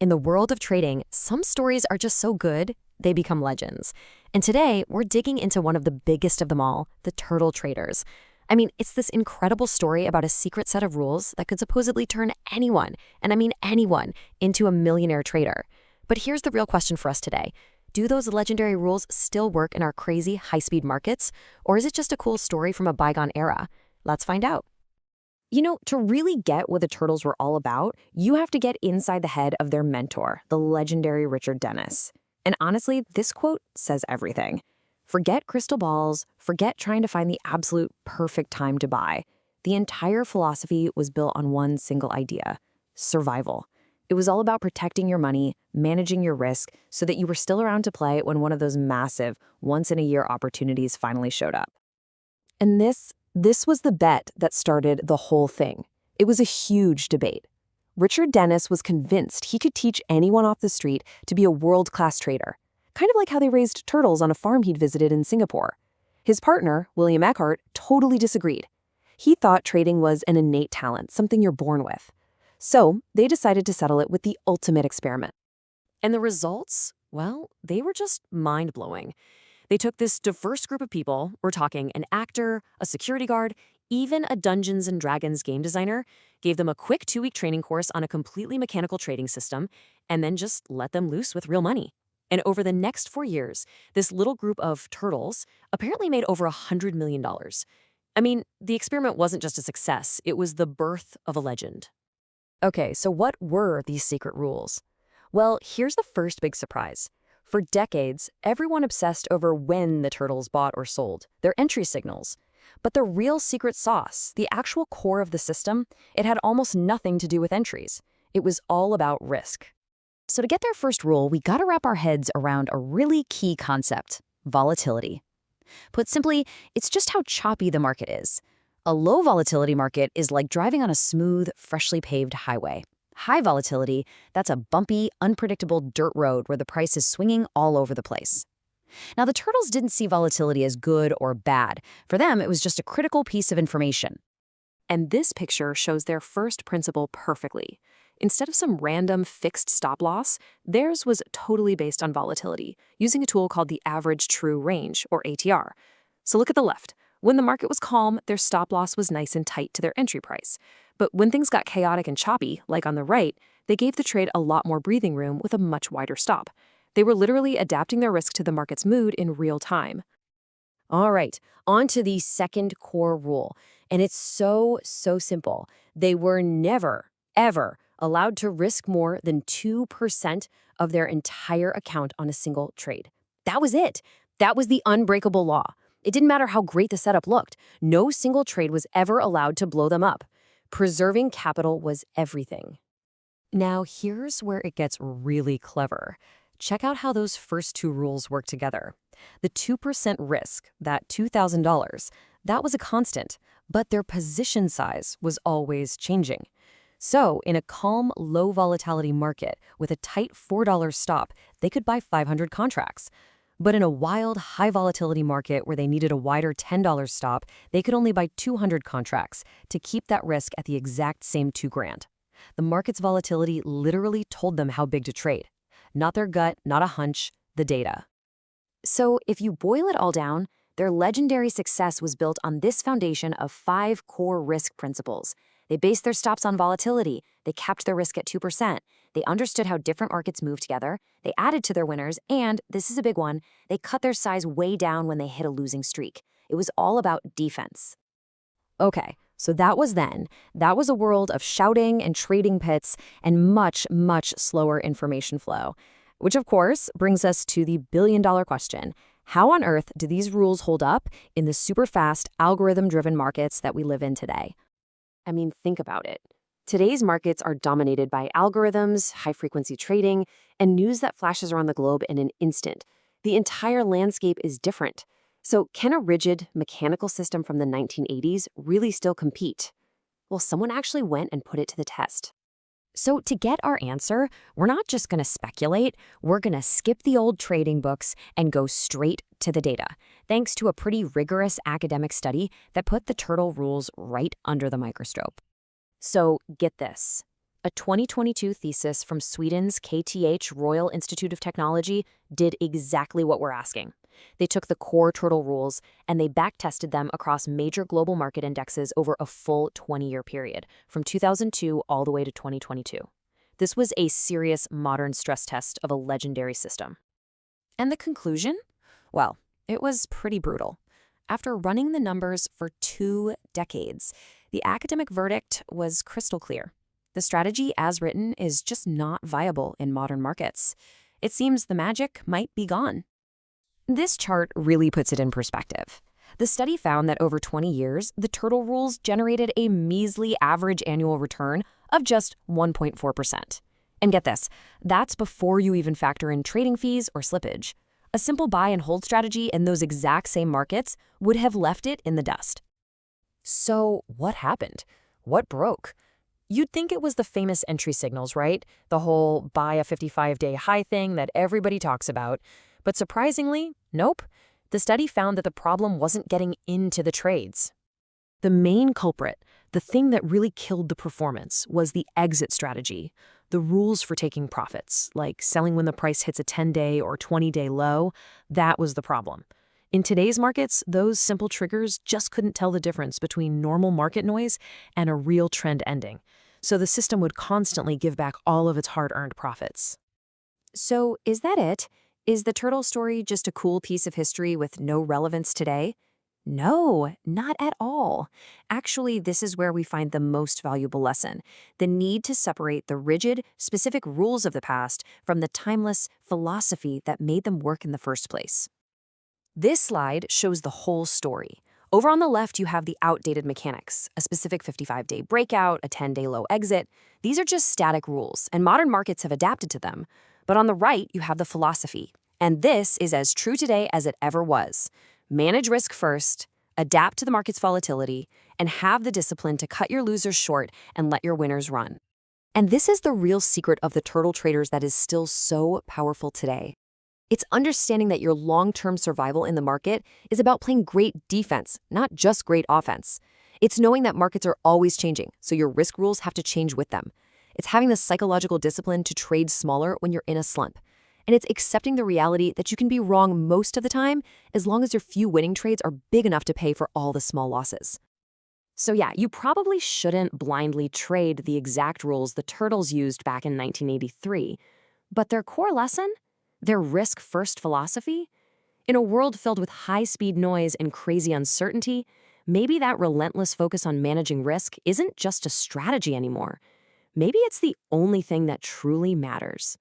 In the world of trading, some stories are just so good, they become legends. And today, we're digging into one of the biggest of them all, the turtle traders. I mean, it's this incredible story about a secret set of rules that could supposedly turn anyone, and I mean anyone, into a millionaire trader. But here's the real question for us today. Do those legendary rules still work in our crazy high-speed markets? Or is it just a cool story from a bygone era? Let's find out. To really get what the turtles were all about, you have to get inside the head of their mentor, the legendary Richard Dennis. And honestly, this quote says everything. Forget crystal balls, forget trying to find the absolute perfect time to buy. The entire philosophy was built on one single idea: survival. It was all about protecting your money, managing your risk, so that you were still around to play when one of those massive, once-in-a-year opportunities finally showed up. And this was the bet that started the whole thing. It was a huge debate. Richard Dennis was convinced he could teach anyone off the street to be a world-class trader, kind of like how they raised turtles on a farm he'd visited in Singapore. His partner, William Eckhart, totally disagreed. He thought trading was an innate talent, something you're born with. So they decided to settle it with the ultimate experiment. And the results? Well, they were just mind-blowing. They took this diverse group of people, we're talking an actor, a security guard, even a Dungeons & Dragons game designer, gave them a quick 2-week training course on a completely mechanical trading system, and then just let them loose with real money. And over the next 4 years, this little group of turtles apparently made over $100 million. I mean, the experiment wasn't just a success, it was the birth of a legend. Okay, so what were these secret rules? Well, here's the first big surprise. For decades, everyone obsessed over when the turtles bought or sold, their entry signals. But the real secret sauce, the actual core of the system, it had almost nothing to do with entries. It was all about risk. So to get their first rule, we gotta wrap our heads around a really key concept: volatility. Put simply, it's just how choppy the market is. A low volatility market is like driving on a smooth, freshly paved highway. High volatility, that's a bumpy, unpredictable dirt road where the price is swinging all over the place. Now, the turtles didn't see volatility as good or bad. For them, it was just a critical piece of information. And this picture shows their first principle perfectly. Instead of some random fixed stop loss, theirs was totally based on volatility, using a tool called the average true range, or ATR. So look at the left. When the market was calm, their stop loss was nice and tight to their entry price. But when things got chaotic and choppy, like on the right, they gave the trade a lot more breathing room with a much wider stop. They were literally adapting their risk to the market's mood in real time. All right, on to the second core rule. And it's so simple. They were never, ever allowed to risk more than 2% of their entire account on a single trade. That was it. That was the unbreakable law. It didn't matter how great the setup looked. No single trade was ever allowed to blow them up. Preserving capital was everything. Now, here's where it gets really clever. Check out how those first two rules work together. The 2% risk, that $2,000, that was a constant, but their position size was always changing. So, in a calm, low volatility market with a tight $4 stop, they could buy 500 contracts. But in a wild, high volatility market where they needed a wider $10 stop, they could only buy 200 contracts to keep that risk at the exact same $2,000. The market's volatility literally told them how big to trade. Not their gut, not a hunch, the data. So if you boil it all down, their legendary success was built on this foundation of 5 core risk principles. They based their stops on volatility. They capped their risk at 2%. They understood how different markets move together. They added to their winners. And, this is a big one, they cut their size way down when they hit a losing streak. It was all about defense. Okay, so that was then. That was a world of shouting and trading pits and much slower information flow. Which, of course, brings us to the billion-dollar question. How on earth do these rules hold up in the super-fast, algorithm-driven markets that we live in today? I mean, think about it. Today's markets are dominated by algorithms, high-frequency trading, and news that flashes around the globe in an instant. The entire landscape is different. So can a rigid, mechanical system from the 1980s really still compete? Well, someone actually went and put it to the test. So to get our answer, we're not just going to speculate, we're going to skip the old trading books and go straight to the data, thanks to a pretty rigorous academic study that put the turtle rules right under the microscope. So get this. A A 2022 thesis from Sweden's KTH Royal Institute of Technology did exactly what we're asking. They took the core turtle rules and they backtested them across major global market indexes over a full 20-year period, from 2002 all the way to 2022. This was a serious modern stress test of a legendary system. And the conclusion? Well, it was pretty brutal. After running the numbers for 2 decades, the academic verdict was crystal clear. The strategy as written is just not viable in modern markets. It seems the magic might be gone. This chart really puts it in perspective. The study found that over 20 years, the turtle rules generated a measly average annual return of just 1.4%. And get this, that's before you even factor in trading fees or slippage. A simple buy and hold strategy in those exact same markets would have left it in the dust. So what happened? What broke? You'd think it was the famous entry signals, right? The whole buy a 55-day high thing that everybody talks about. But surprisingly, nope. The study found that the problem wasn't getting into the trades. The main culprit, the thing that really killed the performance, was the exit strategy. The rules for taking profits, like selling when the price hits a 10-day or 20-day low, that was the problem. In today's markets, those simple triggers just couldn't tell the difference between normal market noise and a real trend ending. So the system would constantly give back all of its hard-earned profits. So is that it? Is the turtle story just a cool piece of history with no relevance today? No, not at all. Actually, this is where we find the most valuable lesson: the need to separate the rigid, specific rules of the past from the timeless philosophy that made them work in the first place. This slide shows the whole story. Over on the left, you have the outdated mechanics, a specific 55-day breakout, a 10-day low exit. These are just static rules, and modern markets have adapted to them. But on the right, you have the philosophy. And this is as true today as it ever was. Manage risk first, adapt to the market's volatility, and have the discipline to cut your losers short and let your winners run. And this is the real secret of the turtle traders that is still so powerful today. It's understanding that your long-term survival in the market is about playing great defense, not just great offense. It's knowing that markets are always changing, so your risk rules have to change with them. It's having the psychological discipline to trade smaller when you're in a slump. And it's accepting the reality that you can be wrong most of the time as long as your few winning trades are big enough to pay for all the small losses. So yeah, you probably shouldn't blindly trade the exact rules the turtles used back in 1983. But their core lesson? Their risk-first philosophy? In a world filled with high-speed noise and crazy uncertainty, maybe that relentless focus on managing risk isn't just a strategy anymore. Maybe it's the only thing that truly matters.